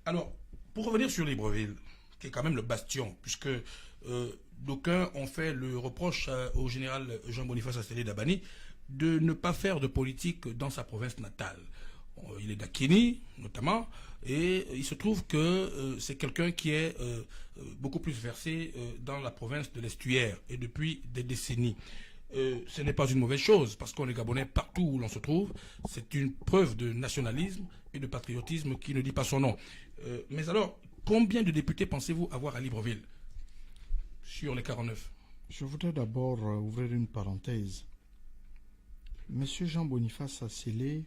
D: Alors, pour revenir sur Libreville, qui est quand même le bastion, puisque d'aucuns ont fait le reproche au général Jean-Boniface Asselé d'Abani de ne pas faire de politique dans sa province natale. Il est d'Akini, notamment, et il se trouve que c'est quelqu'un qui est beaucoup plus versé dans la province de l'Estuaire, et depuis des décennies. Ce n'est pas une mauvaise chose, parce qu'on est Gabonais partout où l'on se trouve. C'est une preuve de nationalisme et de patriotisme qui ne dit pas son nom. Mais alors, combien de députés pensez-vous avoir à Libreville sur les 49?
E: Je voudrais d'abord ouvrir une parenthèse. Monsieur Jean-Boniface Asselé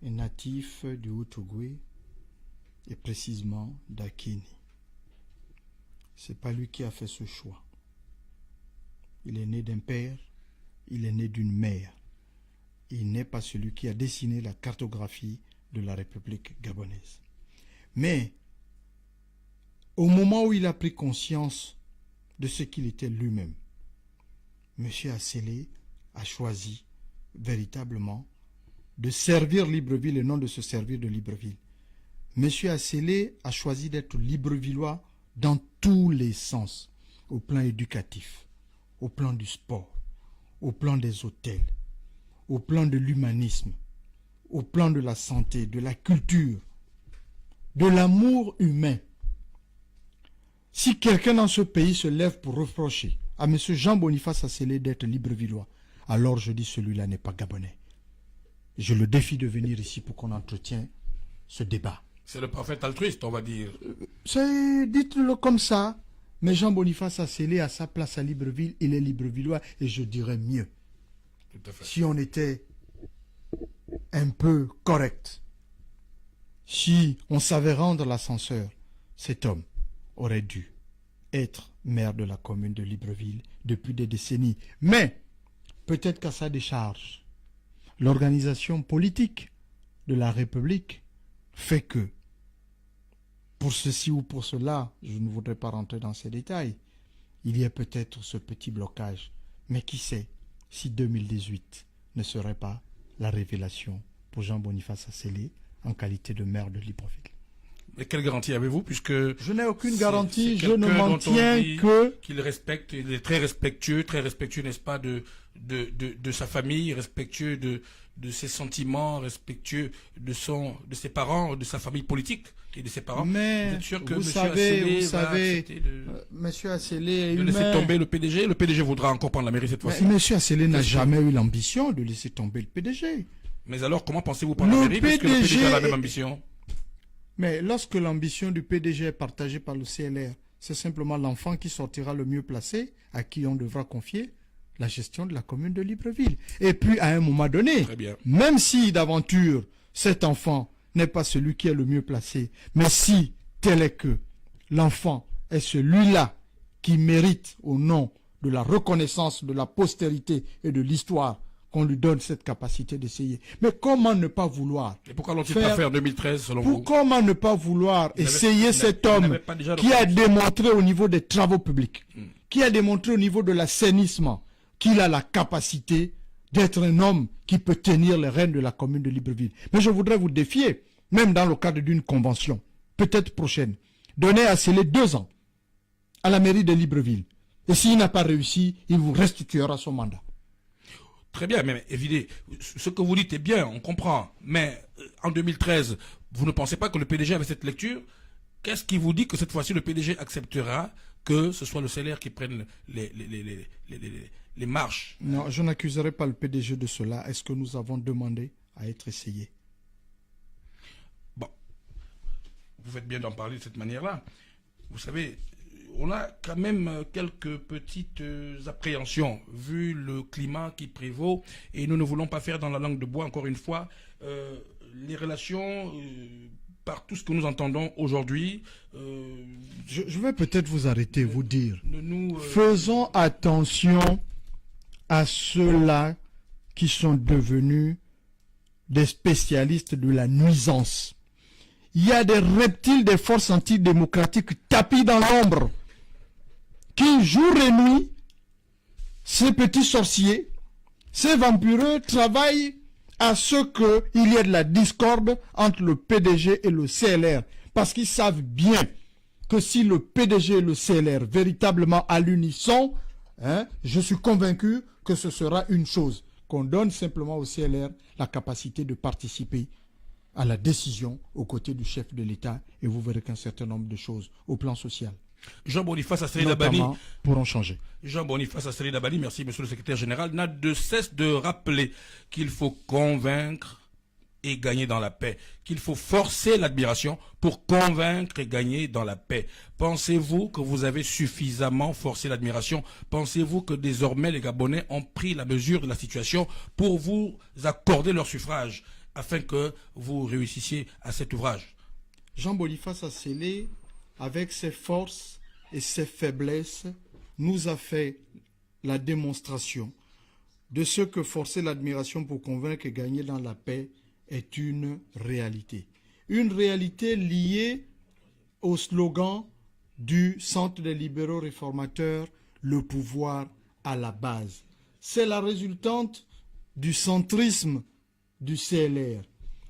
E: est natif du Haut-Ogooué et précisément d'Akini. C'est pas lui qui a fait ce choix. Il est né d'un père, il est né d'une mère. Il n'est pas celui qui a dessiné la cartographie de la République gabonaise. Mais, au moment où il a pris conscience de ce qu'il était lui-même, M. Asselé a choisi véritablement de servir Libreville et non de se servir de Libreville. M. Asselé a choisi d'être librevillois dans tous les sens, au plan éducatif, au plan du sport, au plan des hôtels, au plan de l'humanisme, au plan de la santé, de la culture, de l'amour humain. Si quelqu'un dans ce pays se lève pour reprocher à M. Jean-Boniface Asselé d'être librevillois, alors je dis celui-là n'est pas gabonais. Je le défie de venir ici pour qu'on entretienne ce débat.
D: C'est le prophète altruiste, on va dire.
E: Dites-le comme ça. Mais Jean-Boniface Asselé, à sa place à Libreville, il est librevillois et je dirais mieux.
D: Tout à fait.
E: Si on était un peu correct, si on savait rendre l'ascenseur, cet homme aurait dû être maire de la commune de Libreville depuis des décennies. Mais peut-être qu'à sa décharge, l'organisation politique de la République fait que, pour ceci ou pour cela, je ne voudrais pas rentrer dans ces détails, il y a peut-être ce petit blocage. Mais qui sait si 2018 ne serait pas la révélation pour Jean-Boniface Asselé en qualité de maire de Libreville.
D: Et quelle garantie avez-vous, puisque...
E: Je n'ai aucune garantie, je ne m'en tiens
D: qu'il respecte, il est très respectueux, n'est-ce pas, de sa famille, respectueux de ses sentiments, respectueux de ses parents, de sa famille politique et de ses parents.
E: Mais
D: vous êtes sûr que
E: vous
D: savez,
E: Monsieur Asselé est
D: de laisser tomber le PDG? Le PDG voudra encore prendre la mairie cette fois-ci.
E: Monsieur Asselé n'a jamais eu l'ambition de laisser tomber le PDG.
D: Mais alors, comment pensez-vous prendre la mairie, puisque le PDG a la même ambition?
E: Mais lorsque l'ambition du PDG est partagée par le CLR, c'est simplement l'enfant qui sortira le mieux placé, à qui on devra confier la gestion de la commune de Libreville. Et puis, à un moment donné,
D: Très bien.
E: même si d'aventure, cet enfant n'est pas celui qui est le mieux placé, mais si tel est que l'enfant est celui-là qui mérite, au nom de la reconnaissance de la postérité et de l'histoire, qu'on lui donne cette capacité d'essayer. Mais comment ne pas vouloir
D: Et pourquoi l'ont-ils pas fait en 2013 selon vous?
E: Comment ne pas vouloir essayer cet
D: il
E: homme
D: n'avait pas déjà
E: qui a
D: l'opportunité.
E: démontré au niveau des travaux publics, qui a démontré au niveau de l'assainissement qu'il a la capacité d'être un homme qui peut tenir les rênes de la commune de Libreville. Mais je voudrais vous défier, même dans le cadre d'une convention, peut-être prochaine, donner à Sélé 2 ans à la mairie de Libreville. Et s'il n'a pas réussi, il vous restituera son mandat.
D: Très bien, mais évidemment, ce que vous dites est bien, on comprend. Mais en 2013, vous ne pensez pas que le PDG avait cette lecture? Qu'est-ce qui vous dit que cette fois-ci, le PDG acceptera que ce soit le CLR qui prenne les marches?
E: Non, je n'accuserai pas le PDG de cela. Est-ce que nous avons demandé à être essayé?
D: Bon, vous faites bien d'en parler de cette manière-là. Vous savez, on a quand même quelques petites appréhensions, vu le climat qui prévaut, et nous ne voulons pas faire dans la langue de bois, encore une fois, les relations, par tout ce que nous entendons aujourd'hui.
E: Je vais peut-être vous arrêter, vous dire.
D: Nous,
E: Faisons attention à ceux-là qui sont devenus des spécialistes de la nuisance. Il y a des reptiles des forces antidémocratiques tapis dans l'ombre, qui jour et nuit, ces petits sorciers, ces vampireux travaillent à ce qu'il y ait de la discorde entre le PDG et le CLR. Parce qu'ils savent bien que si le PDG et le CLR véritablement à l'unisson, je suis convaincu que ce sera une chose, qu'on donne simplement au CLR la capacité de participer à la décision aux côtés du chef de l'État, et vous verrez qu'un certain nombre de choses au plan social,
D: Jean Boniface Asseli Dabani,
E: pourront changer.
D: Jean Boniface Asseli Dabani, merci monsieur le secrétaire général, n'a de cesse de rappeler qu'il faut convaincre et gagner dans la paix, qu'il faut forcer l'admiration pour convaincre et gagner dans la paix. Pensez-vous que vous avez suffisamment forcé l'admiration? Pensez-vous que désormais les Gabonais ont pris la mesure de la situation pour vous accorder leur suffrage afin que vous réussissiez à cet ouvrage?
E: Jean Boniface Asseli, avec ses forces et ses faiblesses, nous a fait la démonstration de ce que forcer l'admiration pour convaincre et gagner dans la paix est une réalité. Une réalité liée au slogan du Centre des libéraux réformateurs, le pouvoir à la base. C'est la résultante du centrisme du CLR.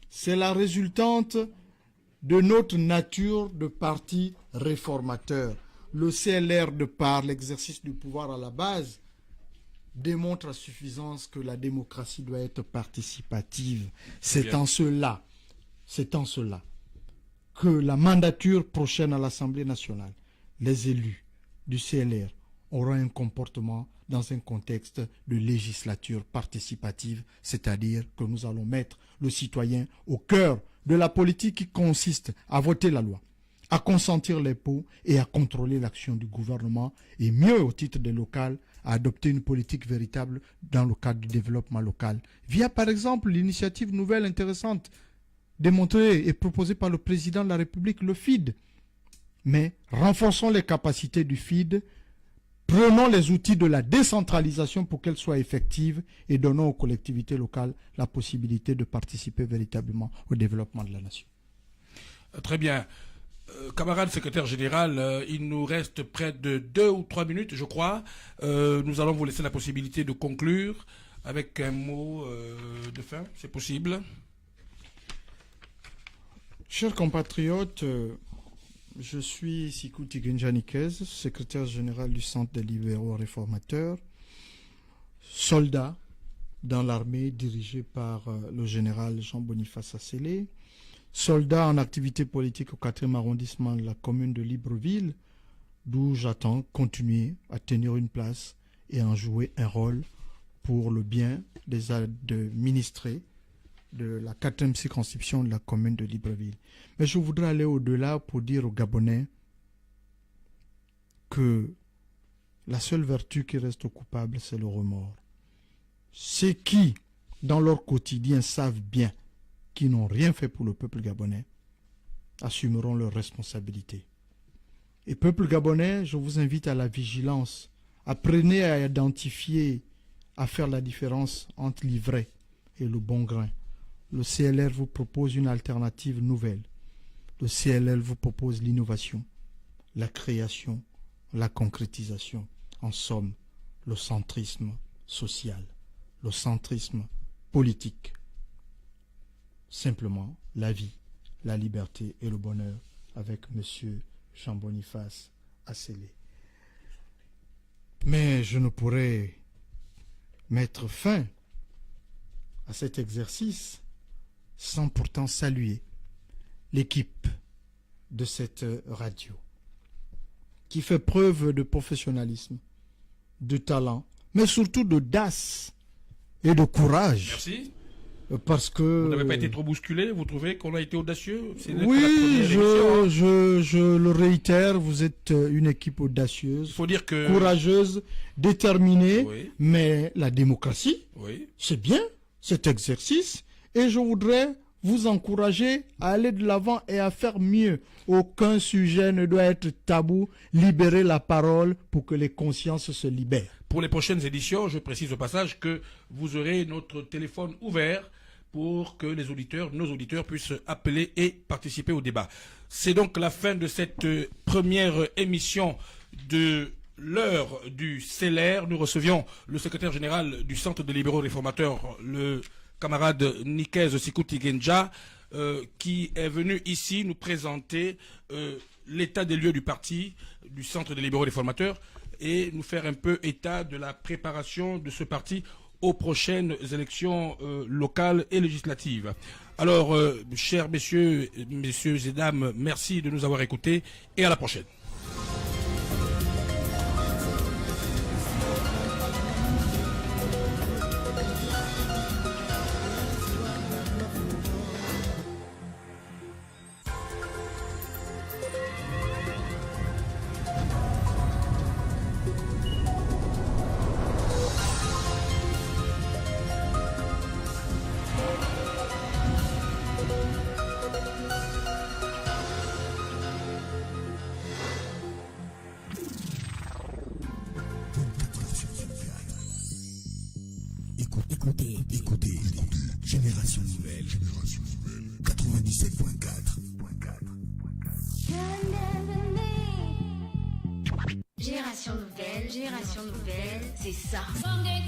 E: C'est la résultante de notre nature de parti réformateur. Le CLR, de par l'exercice du pouvoir à la base, démontre à suffisance que la démocratie doit être participative. C'est en cela que la mandature prochaine à l'Assemblée nationale, les élus du CLR auront un comportement dans un contexte de législature participative, c'est-à-dire que nous allons mettre le citoyen au cœur de la politique qui consiste à voter la loi, à consentir l'impôt et à contrôler l'action du gouvernement, et mieux au titre des locales, à adopter une politique véritable dans le cadre du développement local, via par exemple l'initiative nouvelle intéressante démontrée et proposée par le président de la République, le FID. Mais renforçons les capacités du FID, prenons les outils de la décentralisation pour qu'elles soient effectives et donnons aux collectivités locales la possibilité de participer véritablement au développement de la nation.
D: Très bien. Camarade secrétaire général, il nous reste près de 2 ou 3 minutes, je crois. Nous allons vous laisser la possibilité de conclure avec un mot de fin, c'est possible.
E: Chers compatriotes, je suis Sikou Tigunjanikez, secrétaire général du Centre des libéraux réformateurs, soldat dans l'armée dirigée par le général Jean Boniface Asseli, soldat en activité politique au 4e arrondissement de la commune de Libreville, d'où j'attends continuer à tenir une place et à en jouer un rôle pour le bien des administrés de la 4e circonscription de la commune de Libreville. Mais je voudrais aller au-delà pour dire aux Gabonais que la seule vertu qui reste coupable, c'est le remords. Ceux qui, dans leur quotidien, savent bien qu'ils n'ont rien fait pour le peuple gabonais, assumeront leurs responsabilités. Et peuple gabonais, je vous invite à la vigilance. Apprenez à identifier, à faire la différence entre l'ivraie et le bon grain. Le CLR vous propose une alternative nouvelle. Le CLR vous propose l'innovation, la création, la concrétisation. En somme, le centrisme social, le centrisme politique. Simplement, la vie, la liberté et le bonheur avec M. Jean-Boniface Asselé. Mais je ne pourrais mettre fin à cet exercice sans pourtant saluer l'équipe de cette radio qui fait preuve de professionnalisme, de talent, mais surtout d'audace et de courage.
D: Merci.
E: Parce que...
D: Vous n'avez pas été trop bousculé? Vous trouvez qu'on a été audacieux?
E: Oui, je le réitère, vous êtes une équipe audacieuse,
D: faut dire que...
E: courageuse, déterminée,
D: oui.
E: Mais la démocratie,
D: oui.
E: C'est bien cet exercice, et je voudrais vous encourager à aller de l'avant et à faire mieux. Aucun sujet ne doit être tabou. Libérez la parole pour que les consciences se libèrent.
D: Pour les prochaines éditions, je précise au passage que vous aurez notre téléphone ouvert pour que les auditeurs, nos auditeurs puissent appeler et participer au débat. C'est donc la fin de cette première émission de l'heure du CLR. Nous recevions le secrétaire général du Centre des libéraux réformateurs, le camarade Nikez Sikouti Genja, qui est venu ici nous présenter l'état des lieux du parti, du Centre des libéraux réformateurs, et nous faire un peu état de la préparation de ce parti aux prochaines élections locales et législatives. Alors, chers messieurs et dames, merci de nous avoir écoutés et à la prochaine.
C: Écoutez, Génération Nouvelle, 97.4.
B: Génération nouvelle, c'est ça.
A: From the